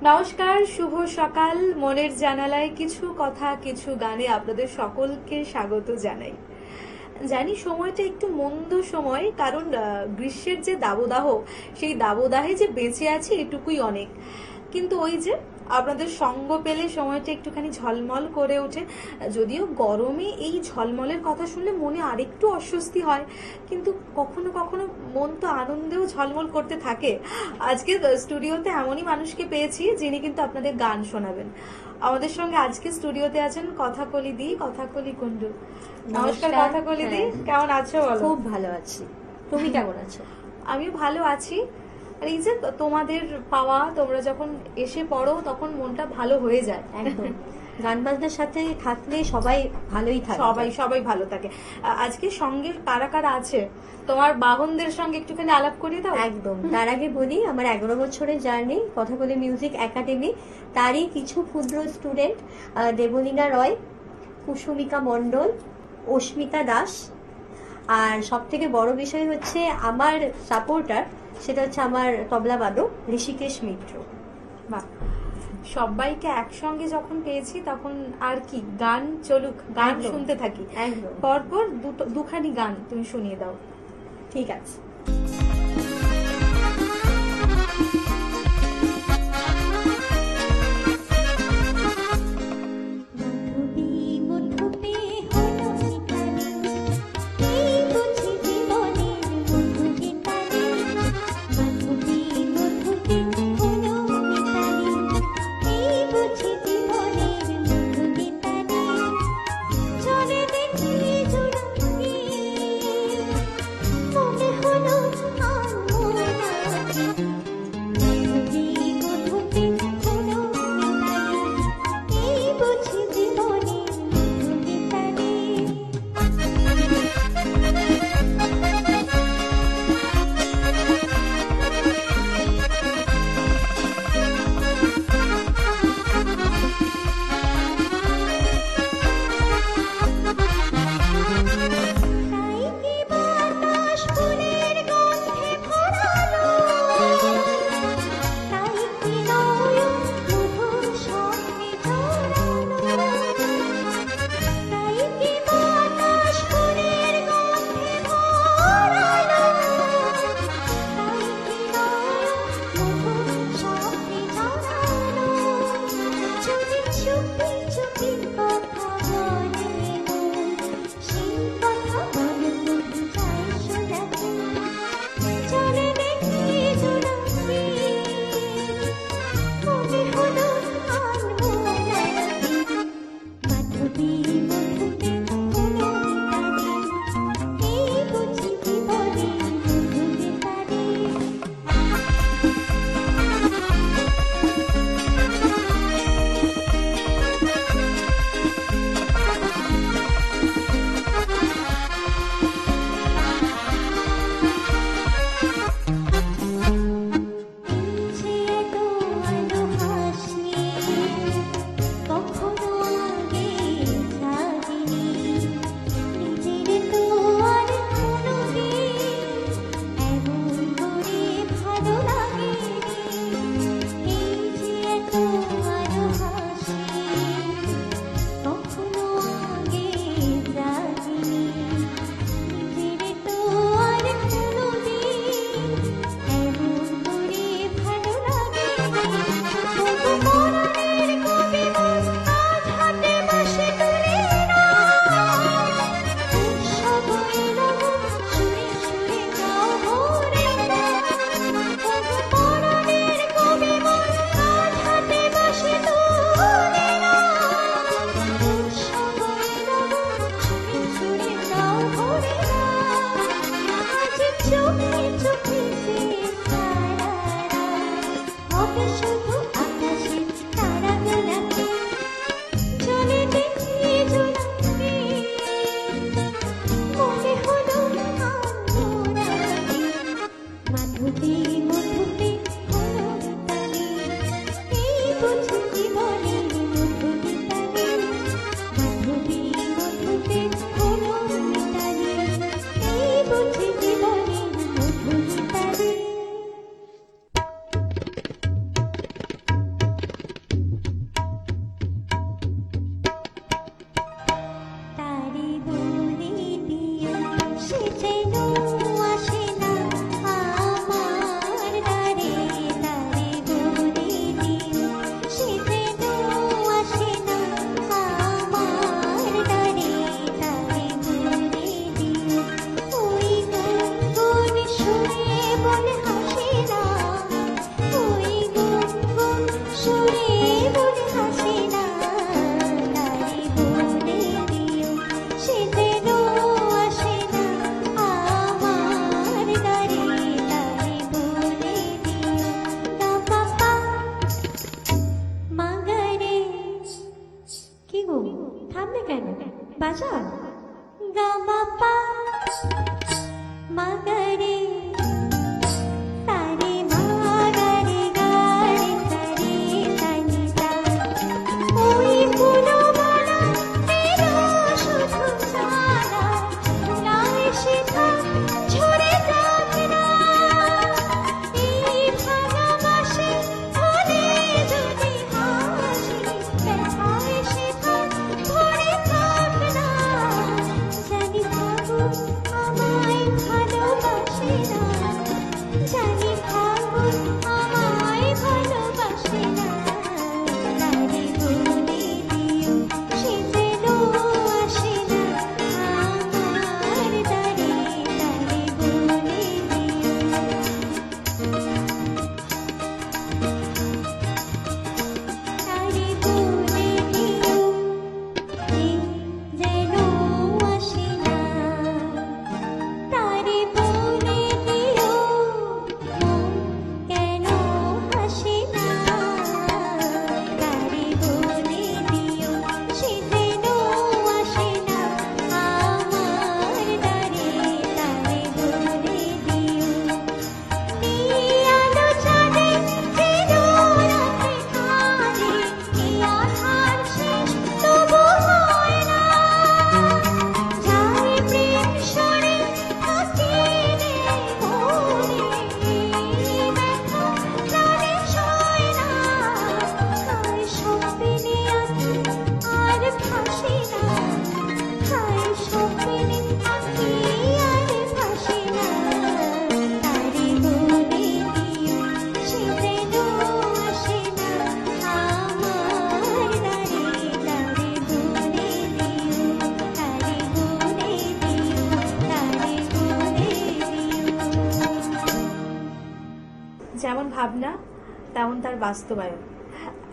নমস্কার, শুভ সকাল। মনের জানালায় কিছু কথা কিছু গানে আপনাদের সকলকে স্বাগত জানাই। জানি সময়টা একটু মন্দ সময়, কারণ গ্রীষ্মের যে দাবদাহ, সেই দাবদাহে যে বেঁচে আছি এটুকুই অনেক। কিন্তু ওই যে আপনাদের সঙ্গ পেলে সময়টা একটুখানি ঝলমল করে ওঠে। যদিও গরমে এই ঝলমলের কথা শুনলে মনে আরেকটু অস্বস্তি হয়, কিন্তু কখনো কখনো মন তো আনন্দেও ঝলমল করতে থাকে। আজকে স্টুডিওতে এমনই মানুষকে পেয়েছি যিনি কিন্তু আপনাদের গান শোনাবেন। আমাদের সঙ্গে আজকে স্টুডিওতে আছেন কথাকলি দি, কথাকলি কুন্ডু। নমস্কার কথাকলি দি, কেমন আছো বলো? খুব ভালো আছি, তুমি কেমন আছো? আমিও ভালো আছি। আর এই যে তোমাদের পাওয়া, তোমরা যখন এসে পড়ো তখন মনটা ভালো হয়ে যায়। একদম গান বাজনার সাথে থাকলে সবাই ভালোই থাকে, সবাই ভালো থাকে। আজকে সঙ্গে কারা কারা আছে তোমার বাহনদের সঙ্গে একটুখানি আলাপ করিয়ে দাও। একদম, তার আগে বলি আমার 11 বছরের জার্নি কথাকলি মিউজিক একাডেমি, তারই কিছু ক্ষুদ্র স্টুডেন্ট দেবলীনা রয়, কুসুমিকা মণ্ডল, অস্মিতা দাস, আর সব থেকে বড় বিষয় হচ্ছে আমার সাপোর্টার, সেটা হচ্ছে আমার তবলাবাদক ঋষিকেশ মিত্র। বাহ, সবাইকে একসঙ্গে যখন পেয়েছি তখন আর কি, গান চলুক, গান শুনতে থাকি। একদম, পরপর দুখানি গান তুমি শুনিয়ে দাও। ঠিক আছে। বাজা গা মা পা মা গা রে সা রে মা গা রে গা রে সা রে সা নি সা। ওই ফুলমালা এলো শুধু সারা, ফুলায় সেথা ঝরে যাক না। এই ভাঙা বাঁশি ভুলে যদি হাসি, ব্যথায় সেথা ভরে থাক না। জানি ফাগুন আমায় ভালোবাসে না, জানি ফাগুন আমায় ভালোবাসে না। তারে বলে দিও সে যেন আসে না আমার দ্বারে, তারে বলে দিও। তারে বলে দিও সে যেন আসে না। তারে বলে দিও মন কেন হাসে না। তারে বলে দিও সে যেন আসে না আমার দ্বারে, তারে বলে দিও। এই আলো চাঁদে যেন রাতে কাঁদে, এই আধার শেষ তবু হয় না। যায় প্রেম সরে থাকিলে মনে, এই ব্যথা প্রাণে সয় না। হায় স্বপ্নে আঁকি আর ভাসে না, হায় স্বপ্নে আঁকি আর ভাসে না। তারে বলে দিও সে যেন আসে না আমার দ্বারে, তারে বলে দিও। তারে বলে দিও, তারে বলে দিও। যেমন ভাবনা তেমন তার বাস্তবায়ন।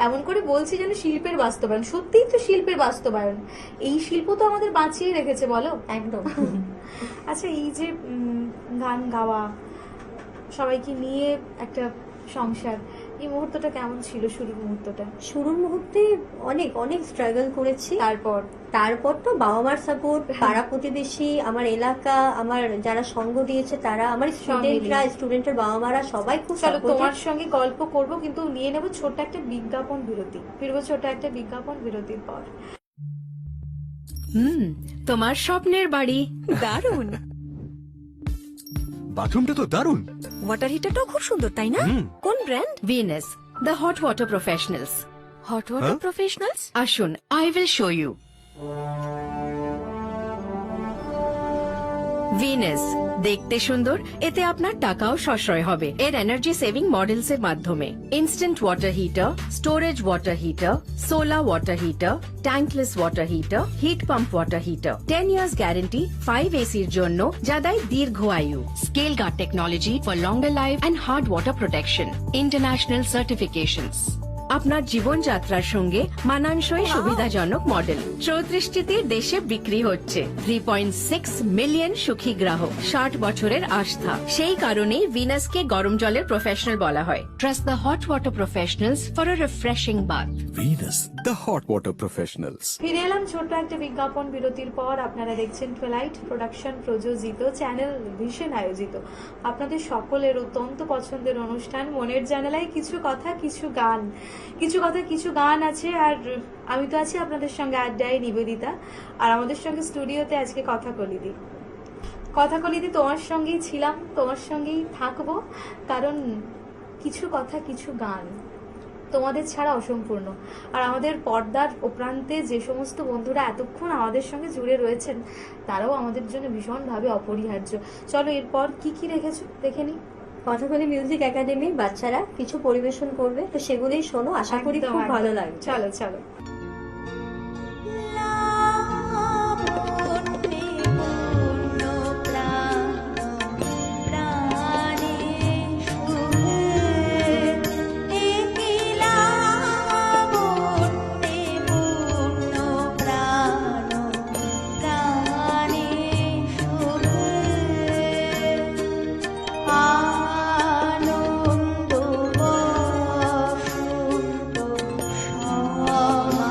এমন করে বলছি যেন শিল্পের বাস্তবায়ন, সত্যিই তো শিল্পের বাস্তবায়ন। এই শিল্প তো আমাদের বাঁচিয়ে রেখেছে, বলো। একদম। আচ্ছা, এই যে গান গাওয়া, সবাইকে নিয়ে একটা সংসার, এই মুহূর্তটা কেমন ছিল, শুরুর মুহূর্তটা? শুরুর মুহূর্তে অনেক অনেক স্ট্রাগল করেছি। তারপর তো বাবা মার সাপোর্ট, পাড়া প্রতিবেশী, আমার এলাকা, আমার যারা সঙ্গ দিয়েছে তারা, আমার স্টুডেন্টের বাবা মারা সবাই খুব চলো supportive। তোমার সঙ্গে গল্প করব, কিন্তু নিয়ে নেব ছোট্ট একটা বিজ্ঞাপন বিরতি। ফিরবো ছোট্ট একটা বিজ্ঞাপন বিরতির পর। তোমার স্বপ্নের বাড়ি দারুণ। বাথরুমটা তো দারুণ। ওয়াটার হিটারটাও খুব সুন্দর, তাই না? কোন brand? Venus, the hot water professionals. Hot water professionals, আসুন, I will show you. Venus দেখতে সুন্দর, এতে আপনার টাকাও সাশ্রয় হবে। এর এনার্জি সেভিং মডেলস এর মাধ্যমে instant water heater, storage water heater, solar water heater, tankless water heater, heat pump water heater. 10 years guarantee, 5 এসির জন্য, যা দেয় দীর্ঘ আয়ু। Scale guard technology for longer life and hard water protection. International certifications. আপনার জীবনযাত্রার সঙ্গে মানানসই সুবিধাজনক মডেল। 34টি দেশে বিক্রি হচ্ছে। 3.6 মিলিয়ন সুখী গ্রাহক, 60 বছরের আস্থা। সেই কারণেই ভিনাসকে গরম জলের প্রফেশনাল বলা হয়। Trust the hot water professionals for a refreshing bath. Venus, the hot water professionals. ফিরে এলাম ছোট্ট একটা বিজ্ঞাপন বিরতির পর। আপনারা দেখছেন টুয়েলাইট প্রোডাকশন প্রযোজিত, চ্যানেল ভিশন আয়োজিত, আপনাদের সকলের অত্যন্ত পছন্দের অনুষ্ঠান মনের জানালায় কিছু কথা কিছু গান। কিছু কথা কিছু গান আছে, আর আমি তো আছি আপনাদের সঙ্গে আড্ডায়, নিবেদিতা। আর আমাদের সঙ্গে স্টুডিওতে আজকে কথাকলিদি তোমার সঙ্গেই ছিলাম, তোমার সঙ্গেই থাকবো, কারণ কিছু কথা কিছু গান তোমাদের ছাড়া অসম্পূর্ণ। আর আমাদের পর্দার ওপ্রান্তে যে সমস্ত বন্ধুরা এতক্ষণ আমাদের সঙ্গে জুড়ে রয়েছেন, তারাও আমাদের জন্য ভীষণভাবে অপরিহার্য। চলো এরপর কি কি রেখেছো দেখে নিই। কথাকলি মিউজিক একাডেমির বাচ্চারা কিছু পরিবেশন করবে, তো সেগুলোই শোনো, আশা করি একদম, খুব একদম। ভালো লাগবে। চলো চলো। আনন্দ বসন্ত সমাগত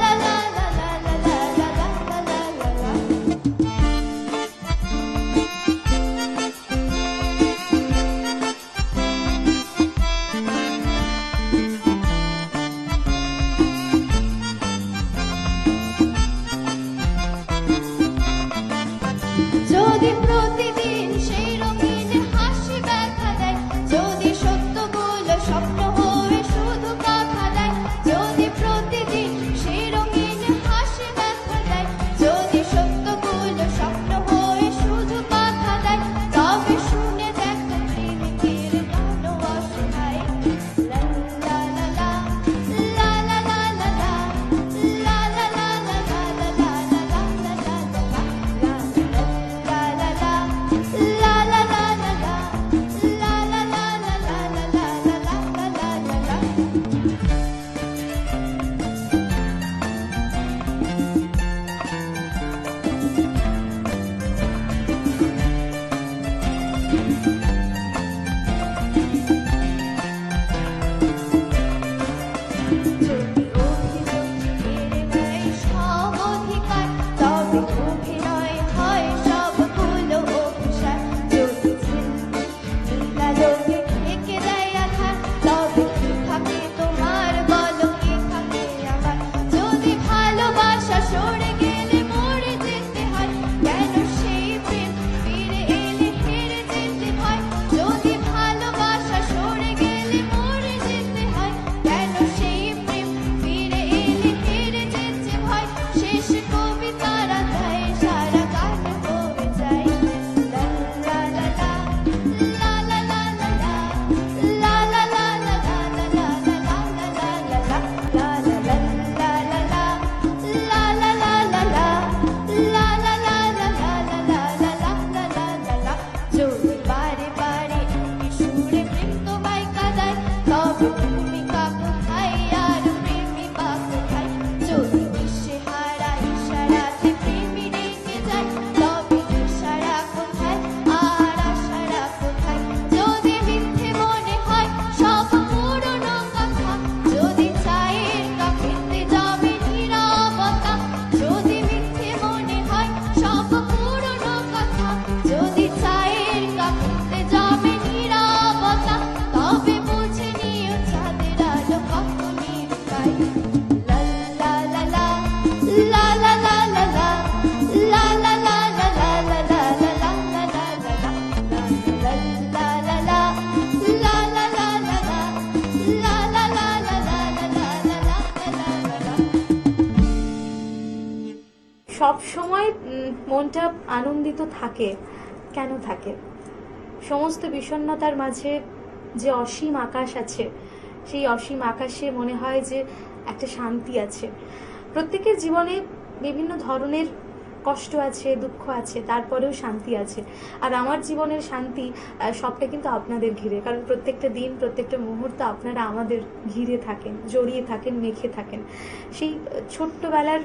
লা লা লা লা লা লা লা লা লা লা লা। যদি প্রতিদিন সেই রঙিন হাসি ব্যথা দেয়, যদি সত্যগুলো স্বপ্ন হয়ে শুধু কথা দেয়, যদি প্রতিদিন সেই রঙিন হাসি ব্যথা দেয়, যদি সত্যগুলো স্বপ্ন হয়ে শুধু কথা দেয়, তবে শুনে দেখো প্রেমিকের গান অসহায়। লা লা লা লা, লা লা লা লা লা, লা লা লা লা লা লা লা লা লা লা লা লা লা লা লা লা। সময় মনটা আনন্দিত থাকে। কেন থাকে? সমস্ত বিষণ্ণতার মাঝে যে অসীম আকাশ আছে, সেই অসীম আকাশে মনে হয় যে একটা শান্তি আছে। প্রত্যেকের জীবনে বিভিন্ন ধরনের কষ্ট আছে, দুঃখ আছে, তারপরেও শান্তি আছে। আর আমার জীবনের শান্তি সবটা কিন্তু আপনাদের ঘিরে, কারণ প্রত্যেকটা দিন, প্রত্যেকটা মুহূর্ত আপনারা আমাদের ঘিরে থাকেন, জড়িয়ে থাকেন, মেখে থাকেন। সেই ছোট্টবেলার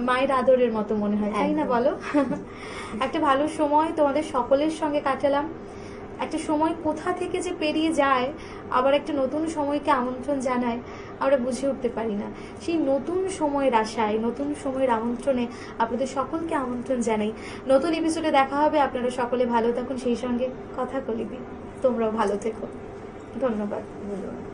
মায়ের আদরের মতো মনে হয়, তাই না একদম। বলো? একটা ভালো সময় তোমাদের সকলের সঙ্গে কাটালাম। একটা সময় কোথা থেকে যে পেরিয়ে যায়, আবার একটা নতুন সময়কে আমন্ত্রণ জানায়, আমরা বুঝে উঠতে পারি না। সেই নতুন সময়ের আশায়, নতুন সময়ের আমন্ত্রণে আপনাদের সকলকে আমন্ত্রণ জানাই। নতুন এপিসোডে দেখা হবে। আপনারা সকলে ভালো থাকুন, সেই সঙ্গে কথা কলিবি। তোমরাও ভালো থেকো। ধন্যবাদ। ধন্যবাদ।